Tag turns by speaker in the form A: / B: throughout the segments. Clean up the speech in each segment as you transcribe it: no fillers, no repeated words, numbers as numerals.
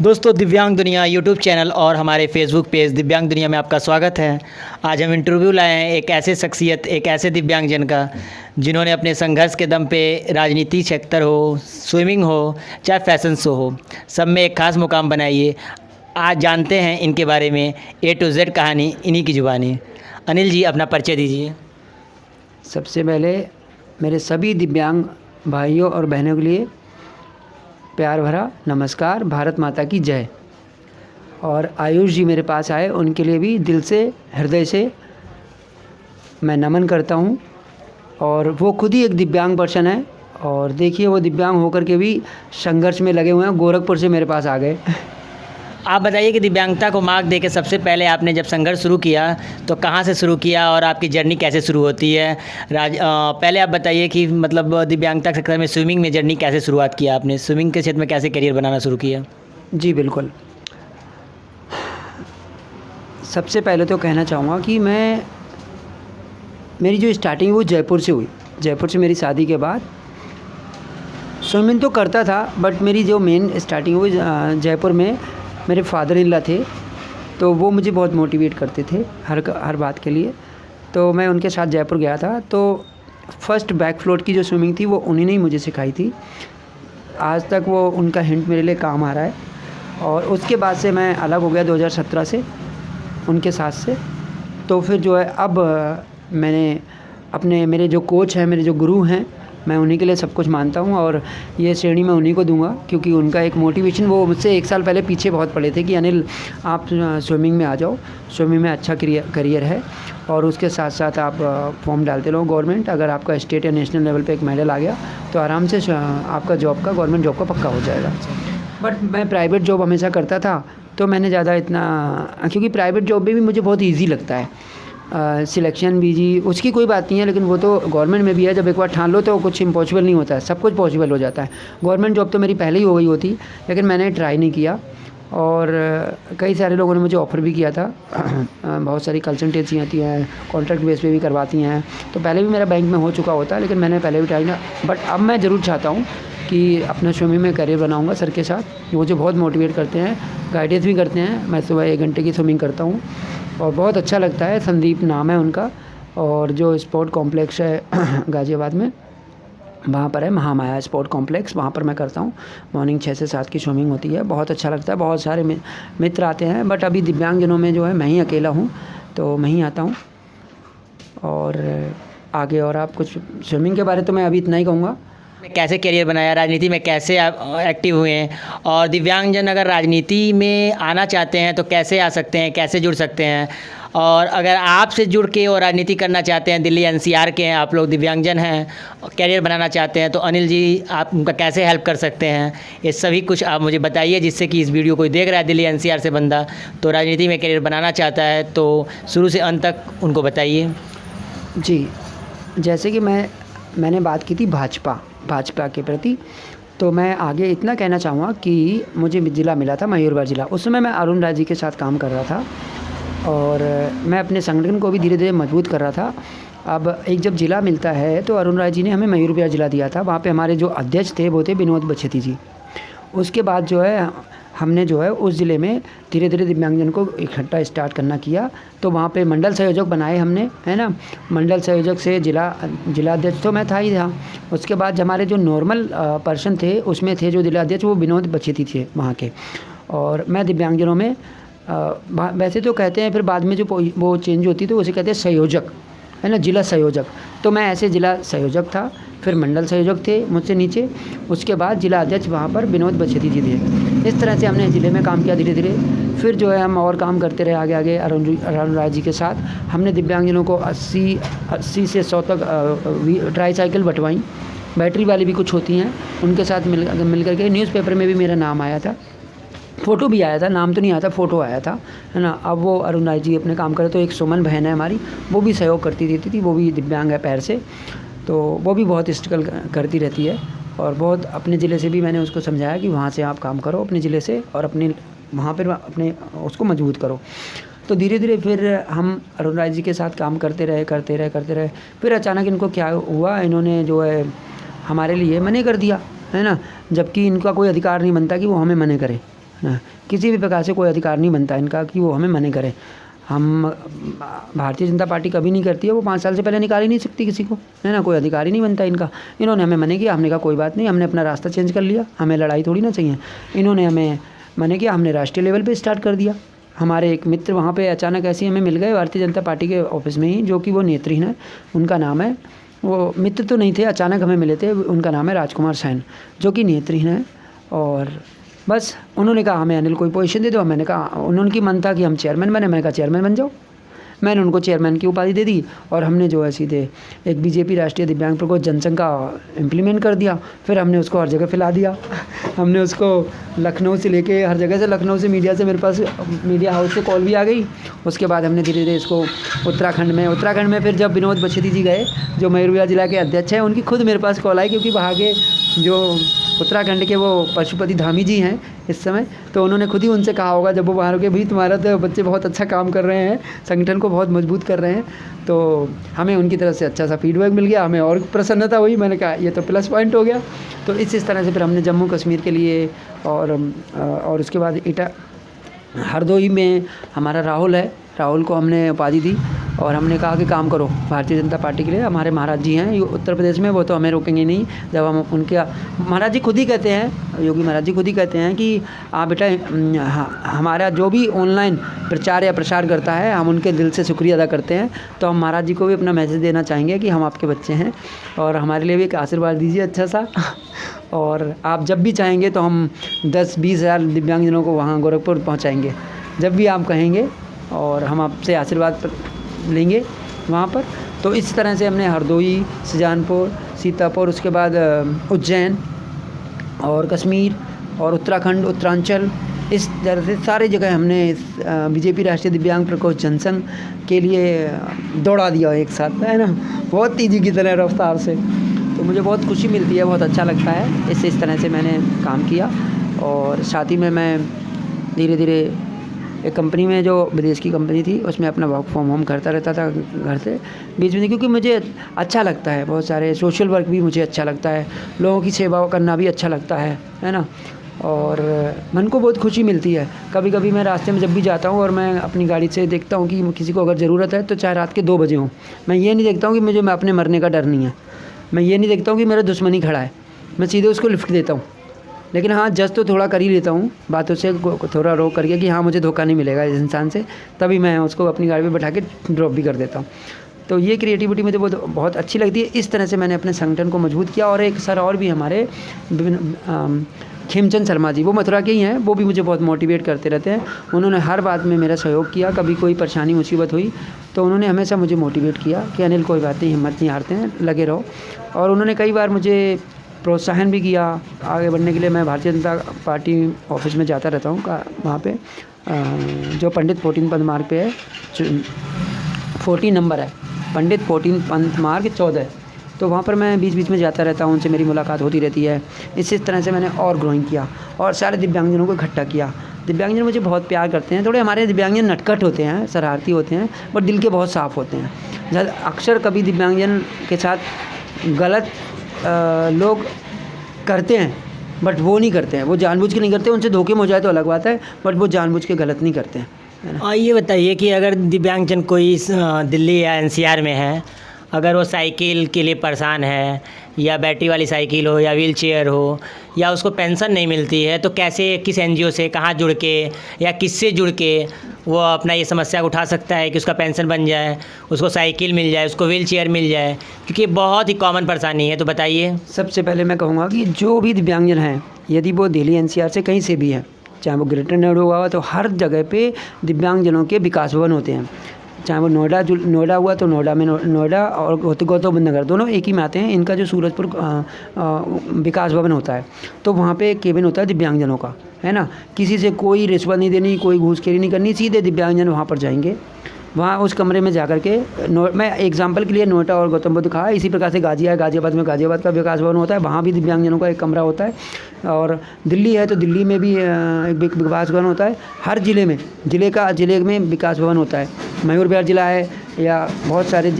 A: दोस्तों दिव्यांग दुनिया यूट्यूब चैनल और हमारे फेसबुक पेज दिव्यांग दुनिया में आपका स्वागत है। आज हम इंटरव्यू लाए हैं एक ऐसे शख्सियत, एक ऐसे दिव्यांगजन का जिन्होंने अपने संघर्ष के दम पे राजनीति क्षेत्र हो, स्विमिंग हो, चाहे फैशन शो हो, सब में एक ख़ास मुकाम बनाई है। आज जानते हैं इनके बारे में A to Z कहानी इन्हीं की ज़ुबानी। अनिल जी, अपना परिचय दीजिए।
B: सबसे पहले मेरे सभी दिव्यांग भाइयों और बहनों के लिए प्यार भरा नमस्कार, भारत माता की जय। और आयुष जी मेरे पास आए, उनके लिए भी दिल से, हृदय से मैं नमन करता हूँ। और वो खुद ही एक दिव्यांग पर्सन है और देखिए वो दिव्यांग होकर के भी संघर्ष में लगे हुए हैं। गोरखपुर से मेरे पास आ गए।
A: आप बताइए कि दिव्यांगता को मार्क देके सबसे पहले आपने जब संघर्ष शुरू किया तो कहाँ से शुरू किया और आपकी जर्नी कैसे शुरू होती है? पहले आप बताइए कि मतलब दिव्यांगता के क्षेत्र में स्विमिंग में जर्नी कैसे शुरुआत किया आपने? स्विमिंग के क्षेत्र में कैसे करियर बनाना शुरू किया?
B: जी बिल्कुल। सबसे पहले तो कहना चाहूँगा कि मेरी जो स्टार्टिंग वो जयपुर से हुई। जयपुर से मेरी शादी के बाद स्विमिंग तो करता था, बट मेरी जो मेन स्टार्टिंग हुई जयपुर में मेरे फादर इन लॉ थे, तो वो मुझे बहुत मोटिवेट करते थे हर बात के लिए। तो मैं उनके साथ जयपुर गया था, तो फर्स्ट बैक फ्लोट की जो स्विमिंग थी वो उन्हीं ने मुझे सिखाई थी। आज तक वो उनका हिंट मेरे लिए काम आ रहा है। और उसके बाद से मैं अलग हो गया 2017 से उनके साथ से। तो फिर जो है अब मैंने मेरे जो कोच हैं, मेरे जो गुरु हैं, मैं उन्हीं के लिए सब कुछ मानता हूँ और ये श्रेणी मैं उन्हीं को दूंगा, क्योंकि उनका एक मोटिवेशन, वो मुझसे 1 साल पहले पीछे बहुत पड़े थे कि अनिल आप स्विमिंग में आ जाओ, स्विमिंग में अच्छा करियर है और उसके साथ साथ आप फॉर्म डालते रहो गवर्नमेंट। अगर आपका स्टेट या नेशनल लेवल पे एक मेडल आ गया तो आराम से आपका गवर्नमेंट जॉब का पक्का हो जाएगा। बट मैं प्राइवेट जॉब हमेशा करता था, तो मैंने ज़्यादा इतना, क्योंकि प्राइवेट जॉब में भी मुझे बहुत ईजी लगता है। सिलेक्शन भी जी उसकी कोई बात नहीं है, लेकिन वो तो गवर्नमेंट में भी है। जब एक बार ठान लो तो कुछ इम्पॉसिबल नहीं होता है, सब कुछ पॉसिबल हो जाता है। गवर्नमेंट जॉब तो मेरी पहले ही हो गई होती, लेकिन मैंने ट्राई नहीं किया। और कई सारे लोगों ने मुझे ऑफ़र भी किया था। बहुत सारी कंसल्टेंसी आती हैं, कॉन्ट्रैक्ट बेस पे भी करवाती हैं, तो पहले भी मेरा बैंक में हो चुका होता, लेकिन मैंने पहले भी ट्राई ना। बट अब मैं ज़रूर चाहता हूँ कि अपना स्विमिंग में करियर बनाऊँगा सर के साथ। वो मुझे बहुत मोटिवेट करते हैं, गाइडेंस भी करते हैं। मैं सुबह 1 घंटे की स्विमिंग करता हूँ और बहुत अच्छा लगता है। संदीप नाम है उनका, और जो स्पोर्ट कॉम्प्लेक्स है गाज़ियाबाद में, वहाँ पर है महामाया स्पोर्ट कॉम्प्लेक्स, वहाँ पर मैं करता हूँ। मॉर्निंग 6 से 7 की स्विमिंग होती है, बहुत अच्छा लगता है। बहुत सारे मित्र आते हैं, बट अभी दिव्यांगजनों में जो है मैं ही अकेला हूँ, तो मैं ही आता हूँ। और आगे और आप कुछ स्विमिंग के बारे तो मैं अभी इतना ही कहूँगा।
A: कैसे करियर बनाया, राजनीति में कैसे आप एक्टिव हुए हैं, और दिव्यांगजन अगर राजनीति में आना चाहते हैं तो कैसे आ सकते हैं, कैसे जुड़ सकते हैं? और अगर आपसे जुड़ के और राजनीति करना चाहते हैं, दिल्ली NCR के हैं आप लोग, दिव्यांगजन हैं, करियर बनाना चाहते हैं, तो अनिल जी आप उनका कैसे हेल्प कर सकते हैं? ये सभी कुछ आप मुझे बताइए, जिससे कि इस वीडियो कोई देख रहा है दिल्ली NCR से बंदा, तो राजनीति में करियर बनाना चाहता है, तो शुरू से अंत तक उनको बताइए।
B: जी, जैसे कि मैंने बात की थी भाजपा के प्रति, तो मैं आगे इतना कहना चाहूँगा कि मुझे ज़िला मिला था मयूरभंज ज़िला। उस समय मैं अरुण राय जी के साथ काम कर रहा था और मैं अपने संगठन को भी धीरे धीरे मजबूत कर रहा था। अब एक जब ज़िला मिलता है तो अरुण राय जी ने हमें मयूरभंज ज़िला दिया था। वहाँ पे हमारे जो अध्यक्ष थे वो थे विनोद बछेती जी। उसके बाद जो है हमने जो है उस ज़िले में धीरे धीरे दिव्यांगजन को इकट्ठा स्टार्ट करना किया, तो वहाँ पे मंडल संयोजक बनाए हमने, है ना। मंडल संयोजक से जिलाध्यक्ष तो मैं था ही था। उसके बाद हमारे जो नॉर्मल पर्सन थे उसमें थे जो जिलाध्यक्ष, वो विनोद बछेती थे वहाँ के। और मैं दिव्यांगजनों में वैसे तो कहते हैं, फिर बाद में जो वो चेंज होती तो उसे कहते हैं संयोजक, है ना, जिला संयोजक। तो मैं ऐसे जिला संयोजक था, फिर मंडल संयोजक थे मुझसे नीचे, उसके बाद जिला अध्यक्ष वहाँ पर विनोद बछेती जी थे। इस तरह से हमने ज़िले में काम किया धीरे धीरे। फिर जो है हम और काम करते रहे आगे अरुण राय जी के साथ। हमने दिव्यांगजनों को 80 से 100 तक ट्राईसाइकिल बंटवाई, बैटरी वाली भी कुछ होती हैं, उनके साथ मिल करके। न्यूज़पेपर में भी मेरा नाम आया था, फ़ोटो भी आया था, नाम तो नहीं आया था, फ़ोटो आया था, है ना। अब वो अरुण राय जी अपने काम करे, तो एक सुमन बहन है हमारी, वो भी सहयोग करती रहती थी, वो भी दिव्यांग है पैर से, तो वो भी बहुत स्ट्रगल करती रहती है। और बहुत अपने ज़िले से भी मैंने उसको समझाया कि वहाँ से आप काम करो अपने ज़िले से, और अपने वहाँ पर अपने उसको मजबूत करो। तो धीरे धीरे फिर हम अरुण राय जी के साथ काम करते रहे। फिर अचानक इनको क्या हुआ, इन्होंने जो है हमारे लिए मना कर दिया, है ना, जबकि इनका कोई अधिकार नहीं बनता कि वो हमें मना करे, हाँ, किसी भी प्रकार से कोई अधिकार नहीं बनता इनका कि वो हमें मना करें। हम भारतीय जनता पार्टी कभी नहीं करती है, वो 5 साल से पहले निकाल ही नहीं सकती किसी को, है ना, कोई अधिकार ही नहीं बनता इनका। इन्होंने हमें मना किया, हमने कहा कोई बात नहीं, हमने अपना रास्ता चेंज कर लिया, हमें लड़ाई थोड़ी ना चाहिए। इन्होंने हमें मना किया, हमने राष्ट्रीय लेवल पे स्टार्ट कर दिया। हमारे एक मित्र वहाँ पे अचानक ऐसे ही हमें मिल गए भारतीय जनता पार्टी के ऑफिस में ही, जो कि वो नेतृहीन है, उनका नाम है, वो मित्र तो नहीं थे, अचानक हमें मिले थे, उनका नाम है राजकुमार सैन, जो कि नेतृहीन है। और बस उन्होंने कहा हमें अनिल कोई पोजीशन दे दो। मैंने कहा, उनकी मन था कि हम चेयरमैन बने, मैंने कहा चेयरमैन बन जाओ। मैंने उनको चेयरमैन की उपाधि दे दी और हमने जो है सीधे एक बीजेपी राष्ट्रीय दिव्यांग प्रकोष्ठ जनसंघ का इम्प्लीमेंट कर दिया। फिर हमने उसको हर जगह फैला दिया। हमने उसको लखनऊ से लेके हर जगह से, लखनऊ से मीडिया से मेरे पास मीडिया हाउस से कॉल भी आ गई। उसके बाद हमने धीरे धीरे इसको उत्तराखंड में फिर जब विनोद बछेती जी गए, जो मयूरभंज जिला के अध्यक्ष हैं, उनकी खुद मेरे पास कॉल आई, क्योंकि वहाँ के जो उत्तराखंड के वो पशुपति धामी जी हैं इस समय, तो उन्होंने खुद ही उनसे कहा होगा जब वो वहाँ के, भी तुम्हारा तो बच्चे बहुत अच्छा काम कर रहे हैं, संगठन को बहुत मजबूत कर रहे हैं। तो हमें उनकी तरफ से अच्छा सा फीडबैक मिल गया, हमें और प्रसन्नता हुई। मैंने कहा ये तो प्लस पॉइंट हो गया। तो इस तरह से फिर हमने जम्मू कश्मीर के लिए और उसके बाद हरदोई में हमारा राहुल को हमने उपाधि दी और हमने कहा कि काम करो भारतीय जनता पार्टी के लिए। हमारे महाराज जी हैं उत्तर प्रदेश में, वो तो हमें रोकेंगे नहीं। जब हम उनके महाराज जी खुद ही कहते हैं, योगी महाराज जी खुद ही कहते हैं कि आप बेटा, हमारा जो भी ऑनलाइन प्रचार या प्रसार करता है, हम उनके दिल से शुक्रिया अदा करते हैं। तो हम महाराज जी को भी अपना मैसेज देना चाहेंगे कि हम आपके बच्चे हैं और हमारे लिए भी एक आशीर्वाद दीजिए अच्छा सा। और आप जब भी चाहेंगे तो हम 10-20 हज़ार दिव्यांगजनों को वहाँ गोरखपुर पहुँचाएँगे, जब भी आप कहेंगे, और हम आपसे आशीर्वाद लेंगे वहाँ पर। तो इस तरह से हमने हरदोई, सुजानपुर, सीतापुर, उसके बाद उज्जैन और कश्मीर और उत्तराखंड, उत्तरांचल, इस तरह से सारी जगह हमने इस बीजेपी राष्ट्रीय दिव्यांग प्रकोष्ठ जनसंघ के लिए दौड़ा दिया एक साथ, है ना, बहुत तेज़ी की तरह रफ्तार से। तो मुझे बहुत खुशी मिलती है, बहुत अच्छा लगता है। इस तरह से मैंने काम किया। और साथ ही में मैं धीरे धीरे एक कंपनी में, जो विदेश की कंपनी थी, उसमें अपना वर्क फ्रॉम होम करता रहता था घर से बीच में, क्योंकि मुझे अच्छा लगता है। बहुत सारे सोशल वर्क भी मुझे अच्छा लगता है, लोगों की सेवा करना भी अच्छा लगता है ना। और मन को बहुत खुशी मिलती है। कभी कभी मैं रास्ते में जब भी जाता हूँ और मैं अपनी गाड़ी से देखता हूँ कि किसी को अगर ज़रूरत है, तो चाहे रात के 2 बजे हों, मैं ये नहीं देखता हूँ कि मुझे अपने मरने का डर नहीं है, मैं ये नहीं देखता हूँ कि मेरा दुश्मनी खड़ा है, मैं सीधे उसको लिफ्ट देता हूँ। लेकिन हाँ, जज तो थोड़ा कर ही लेता हूँ बातों से, थोड़ा रोक करके कि हाँ मुझे धोखा नहीं मिलेगा इस इंसान से, तभी मैं उसको अपनी गाड़ी पे बैठा के ड्रॉप भी कर देता हूँ। तो ये क्रिएटिविटी मुझे बहुत अच्छी लगती है। इस तरह से मैंने अपने संगठन को मजबूत किया। और एक सर और भी हमारे खेमचंद शर्मा जी, वो मथुरा के ही हैं, वो भी मुझे बहुत मोटिवेट करते रहते हैं। उन्होंने हर बात में मेरा सहयोग किया। कभी कोई परेशानी मुसीबत हुई तो उन्होंने हमेशा मुझे मोटिवेट किया कि अनिल कोई बात नहीं, हिम्मत नहीं हारते हैं, लगे रहो। और उन्होंने कई बार मुझे प्रोत्साहन भी किया आगे बढ़ने के लिए। मैं भारतीय जनता पार्टी ऑफिस में जाता रहता हूँ, वहाँ पे जो पंडित 14 पंथ मार्ग पे है, 14 नंबर है, पंडित 14 पंथ मार्ग 14, तो वहाँ पर मैं बीच बीच में जाता रहता हूँ, उनसे मेरी मुलाकात होती रहती है। इस तरह से मैंने और ग्रोइंग किया और सारे दिव्यांगजनों को इकट्ठा किया। दिव्यांगजन मुझे बहुत प्यार करते हैं। थोड़े हमारे दिव्यांगजन नटखट होते हैं, शरारती होते हैं, बट दिल के बहुत साफ़ होते हैं। अक्सर कभी दिव्यांगजन के साथ गलत लोग करते हैं, बट वो नहीं करते हैं, वो जानबूझ के नहीं करते। उनसे धोखे में हो जाए तो अलग बात है, बट वो जानबूझ के गलत नहीं करते हैं।
A: और ये बताइए कि अगर दिव्यांगजन कोई दिल्ली या एनसीआर में है, अगर वो साइकिल के लिए परेशान है, या बैटरी वाली साइकिल हो या व्हील चेयर हो, या उसको पेंशन नहीं मिलती है, तो कैसे, किस एनजीओ से, कहाँ जुड़ के या किससे जुड़ के वो अपना ये समस्या उठा सकता है कि उसका पेंशन बन जाए, उसको साइकिल मिल जाए, उसको व्हील चेयर मिल जाए, क्योंकि ये बहुत ही कॉमन परेशानी है। तो बताइए।
B: सबसे पहले मैं कहूँगा कि जो भी दिव्यांगजन हैं, यदि वो दिल्ली एनसीआर से कहीं से भी है, चाहे वो ग्रेटर नोएडा हुआ, तो हर जगह पे दिव्यांगजनों के विकास भवन होते हैं। चाहे वो नोएडा हुआ तो नोएडा में नोएडा और गौतम बुद्ध नगर दोनों एक ही में आते हैं। इनका जो सूरजपुर विकास भवन होता है, तो वहाँ पे एक केबिन होता है दिव्यांगजनों का, है ना। किसी से कोई रिश्वत नहीं देनी, कोई घूसखोरी नहीं करनी, सीधे दिव्यांगजन वहाँ पर जाएंगे। वहाँ उस कमरे में जा कर के मैं एग्जांपल के लिए नोएडा और गौतम बुद्ध कहा, इसी प्रकार से गाज़ियाबाद में गाज़ियाबाद का विकास भवन होता है, वहाँ भी दिव्यांगजनों का एक कमरा होता है। और दिल्ली है तो दिल्ली में भी एक विकास भवन होता है। हर ज़िले में विकास भवन होता है। मयूरभंज जिला है या बहुत सारे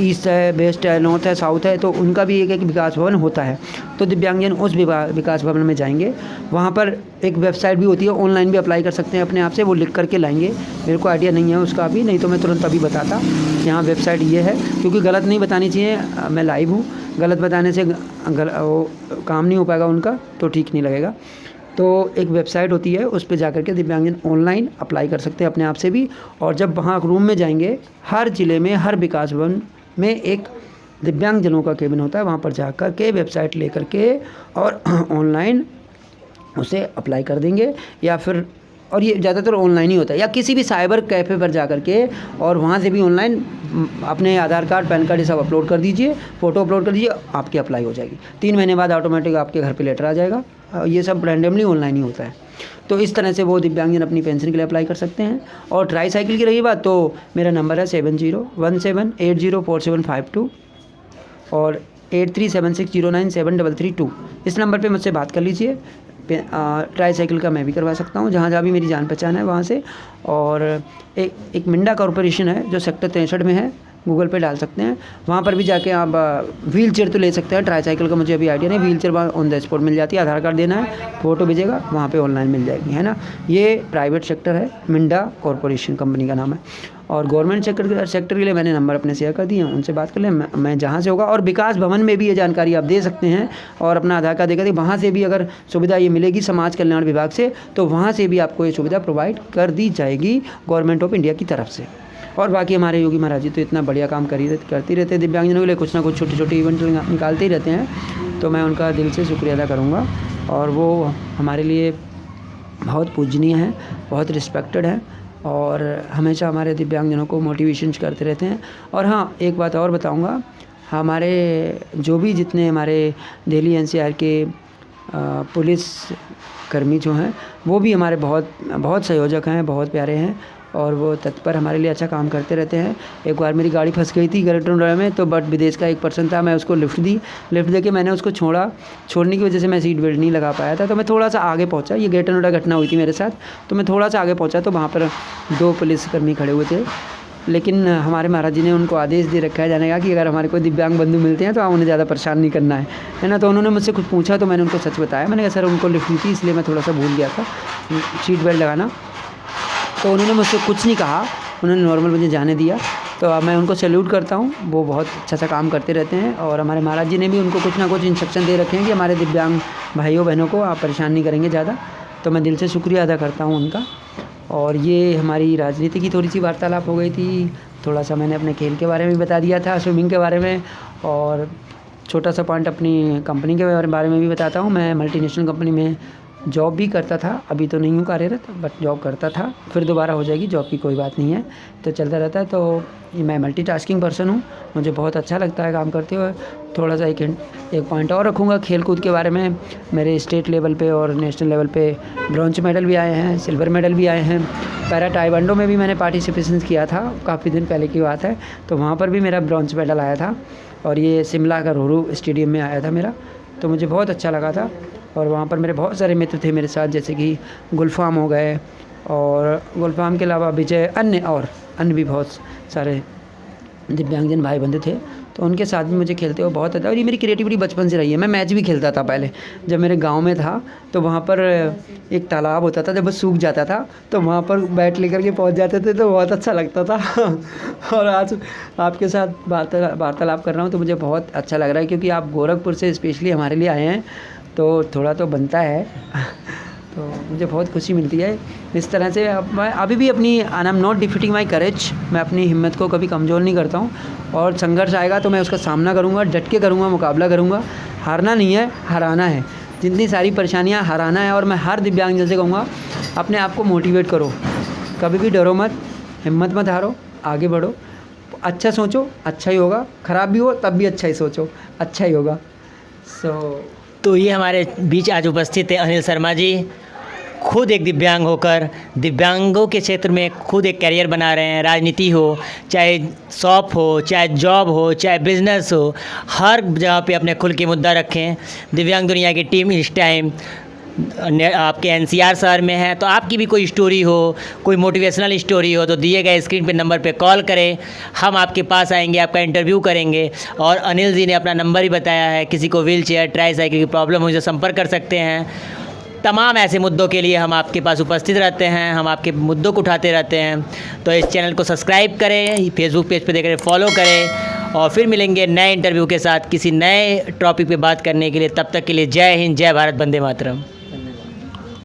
B: ईस्ट है, वेस्ट है, नॉर्थ है, साउथ है, तो उनका भी एक विकास भवन होता है। तो दिव्यांगजन उस विकास भवन में जाएंगे, वहाँ पर एक वेबसाइट भी होती है, ऑनलाइन भी अप्लाई कर सकते हैं अपने आप से, वो लिख करके लाएंगे। मेरे को आइडिया नहीं है उसका अभी, नहीं तो मैं तुरंत अभी बताता। यहाँ वेबसाइट ये है, क्योंकि गलत नहीं बतानी चाहिए, मैं लाइव हूँ, गलत बताने से वो काम नहीं हो पाएगा उनका, तो ठीक नहीं लगेगा। तो एक वेबसाइट होती है, उस पे जाकर के दिव्यांगजन ऑनलाइन अप्लाई कर सकते हैं अपने आप से भी। और जब वहाँ रूम में जाएंगे, हर ज़िले में हर विकास भवन में एक दिव्यांगजनों का केबिन होता है, वहाँ पर जाकर के वेबसाइट ले करके और ऑनलाइन उसे अप्लाई कर देंगे। या फिर, और ये ज़्यादातर ऑनलाइन ही होता है, या किसी भी साइबर कैफ़े पर जा कर के और वहाँ से भी ऑनलाइन अपने आधार कार्ड, पैन कार्ड ये सब अपलोड कर दीजिए, फ़ोटो अपलोड कर दीजिए, आपकी अप्लाई हो जाएगी। 3 महीने बाद ऑटोमेटिक आपके घर पे लेटर आ जाएगा। ये सब रैंडमली ऑनलाइन ही होता है। तो इस तरह से वो दिव्यांगजन अपनी पेंशन के लिए अप्लाई कर सकते हैं। और ट्राई साइकिल की रही बात, तो मेरा नंबर है 7017804752 और 8376097332। इस नंबर पे मुझसे बात कर लीजिए। ट्राई साइकिल का मैं भी करवा सकता हूँ, जहाँ जहाँ भी मेरी जान पहचान है वहाँ से। और एक मिंडा कॉरपोरेशन है जो सेक्टर 63 में है, गूगल पे डाल सकते हैं, वहाँ पर भी जाके आप व्हील चेयर तो ले सकते हैं। ट्राई साइकिल का मुझे अभी आइडिया नहीं, व्हील चेयर वहाँ ऑन द स्पॉट मिल जाती है, आधार कार्ड देना है, फ़ोटो भेजेगा, वहाँ पे ऑनलाइन मिल जाएगी, है ना। ये प्राइवेट सेक्टर है, मिंडा कॉरपोरेशन कंपनी का नाम है। और गवर्नमेंट सेक्टर के लिए मैंने नंबर अपने शेयर कर दिए हैं, उनसे बात कर लें, मैं जहाँ से होगा। और विकास भवन में भी ये जानकारी आप दे सकते हैं, और अपना आधार कार्ड देकर वहाँ से भी अगर सुविधा ये मिलेगी समाज कल्याण विभाग से, तो वहाँ से भी आपको ये सुविधा प्रोवाइड कर दी जाएगी गवर्नमेंट ऑफ इंडिया की तरफ से। और बाकी हमारे योगी महाराज जी तो इतना बढ़िया काम करती रहते हैं, दिव्यांगजनों के लिए कुछ ना कुछ छोटे छोटे इवेंट निकालते ही रहते हैं, तो मैं उनका दिल से शुक्रिया अदा करूँगा। और वो हमारे लिए बहुत पूजनीय हैं, बहुत रिस्पेक्टेड हैं, और हमेशा हमारे दिव्यांगजनों को मोटिवेशन करते रहते हैं। और हाँ, एक बात और बताऊँगा, हमारे जो भी जितने हमारे दिल्ली NCR के पुलिस कर्मी जो हैं, वो भी हमारे बहुत सहयोजक हैं, बहुत प्यारे हैं, और वो तत्पर हमारे लिए अच्छा काम करते रहते हैं। एक बार मेरी गाड़ी फंस गई थी गरेटर नोएडा में, तो बट विदेश का एक पर्सन था, मैं उसको लिफ्ट दे के मैंने उसको छोड़ने की वजह से मैं सीट बेल्ट नहीं लगा पाया था, तो मैं थोड़ा सा आगे पहुंचा। ये गरेटर नोएडा घटना हुई थी मेरे साथ, तो मैं थोड़ा सा आगे पहुंचा, तो वहाँ पर 2 पुलिसकर्मी खड़े हुए थे। लेकिन हमारे महाराज जी ने उनको आदेश दे रखा है जाने का कि अगर हमारे कोई दिव्यांग बंधु मिलते हैं तो आप उन्हें ज़्यादा परेशान नहीं करना है ना। तो उन्होंने मुझसे कुछ पूछा, तो मैंने उनको सच बताया। मैंने कहा सर उनको लिफ्ट दी थी, इसलिए मैं थोड़ा सा भूल गया था सीट बेल्ट लगाना। तो उन्होंने मुझसे कुछ नहीं कहा, उन्होंने नॉर्मल मुझे जाने दिया। तो अब मैं उनको सैल्यूट करता हूँ, वो बहुत अच्छा काम करते रहते हैं। और हमारे महाराज जी ने भी उनको कुछ ना कुछ इंस्ट्रक्शन दे रखे हैं कि हमारे दिव्यांग भाइयों बहनों को आप परेशान नहीं करेंगे ज़्यादा। तो मैं दिल से शुक्रिया अदा करता हूँ उनका। और ये हमारी राजनीति की थोड़ी सी वार्तालाप हो गई थी, थोड़ा सा मैंने अपने खेल के बारे में बता दिया था, स्विमिंग के बारे में, और छोटा सा पॉइंट अपनी कंपनी के बारे में भी बताता हूँ। मैं मल्टीनेशनल कंपनी में जॉब भी करता था, अभी तो नहीं हूँ कार्यरत, बट जॉब करता था, फिर दोबारा हो जाएगी जॉब की, कोई बात नहीं है, तो चलता रहता है। तो मैं मल्टीटास्किंग पर्सन हूँ, मुझे बहुत अच्छा लगता है काम करते हुए। थोड़ा सा एक पॉइंट और रखूँगा खेल कूद के बारे में। मेरे स्टेट लेवल पे और नेशनल लेवल पे ब्रॉन्ज मेडल भी आए हैं, सिल्वर मेडल भी आए हैं। पैरा टाइवांडो में भी मैंने पार्टिसिपेशन किया था, काफ़ी दिन पहले की बात है, तो वहाँ पर भी मेरा ब्रॉन्ज मेडल आया था। और ये शिमला का रोहू स्टेडियम में आया था मेरा, तो मुझे बहुत अच्छा लगा था। और वहाँ पर मेरे बहुत सारे मित्र थे मेरे साथ, जैसे कि गुलफाम हो गए, और गुलफाम के अलावा विजय, अन्य भी बहुत सारे दिव्यांगजन भाई बंधु थे, तो उनके साथ भी मुझे खेलते हुए बहुत अच्छा। और ये मेरी क्रिएटिविटी बचपन से रही है। मैं मैच भी खेलता था पहले, जब मेरे गांव में था, तो वहाँ पर एक तालाब होता था, जब वो सूख जाता था तो वहाँ पर बैट लेकर के पहुँच जाते थे, तो बहुत अच्छा लगता था। और आज आपके साथ वार्तालाप कर रहा हूँ तो मुझे बहुत अच्छा लग रहा है, क्योंकि आप गोरखपुर से स्पेशली हमारे लिए आए हैं, तो थोड़ा तो बनता है। तो मुझे बहुत खुशी मिलती है इस तरह से। मैं अभी भी अपनी आई एम नॉट डिफीटिंग माई करेज, मैं अपनी हिम्मत को कभी कमज़ोर नहीं करता हूँ, और संघर्ष आएगा तो मैं उसका सामना करूँगा, डट के करूँगा, मुकाबला करूँगा। हारना नहीं है, हराना है। जितनी सारी परेशानियाँ हराना है। और मैं हर दिव्यांगजन से कहूँगा, अपने आप को मोटिवेट करो, कभी भी डरो मत, हिम्मत मत हारो, आगे बढ़ो, अच्छा सोचो, अच्छा ही होगा, ख़राब भी हो तब भी अच्छा ही सोचो, अच्छा ही होगा।
A: तो ये हमारे बीच आज उपस्थित है अनिल शर्मा जी, खुद एक दिव्यांग होकर दिव्यांगों के क्षेत्र में खुद एक करियर बना रहे हैं। राजनीति हो, चाहे शॉप हो, चाहे जॉब हो, चाहे बिजनेस हो, हर जगह पे अपने खुल के मुद्दा रखें। दिव्यांग दुनिया की टीम इस टाइम आपके एनसीआर शहर में है, तो आपकी भी कोई स्टोरी हो, कोई मोटिवेशनल स्टोरी हो, तो दिए गए स्क्रीन पे नंबर पे कॉल करें, हम आपके पास आएंगे, आपका इंटरव्यू करेंगे। और अनिल जी ने अपना नंबर ही बताया है, किसी को व्हील चेयर, ट्राईसाइकिल की प्रॉब्लम हो तो संपर्क कर सकते हैं। तमाम ऐसे मुद्दों के लिए हम आपके पास उपस्थित रहते हैं, हम आपके मुद्दों को उठाते रहते हैं। तो इस चैनल को सब्सक्राइब करें, फेसबुक पेज पे देख रहे फॉलो करें, और फिर मिलेंगे नए इंटरव्यू के साथ किसी नए टॉपिक पे बात करने के लिए। तब तक के लिए जय हिंद, जय भारत, वंदे मातरम।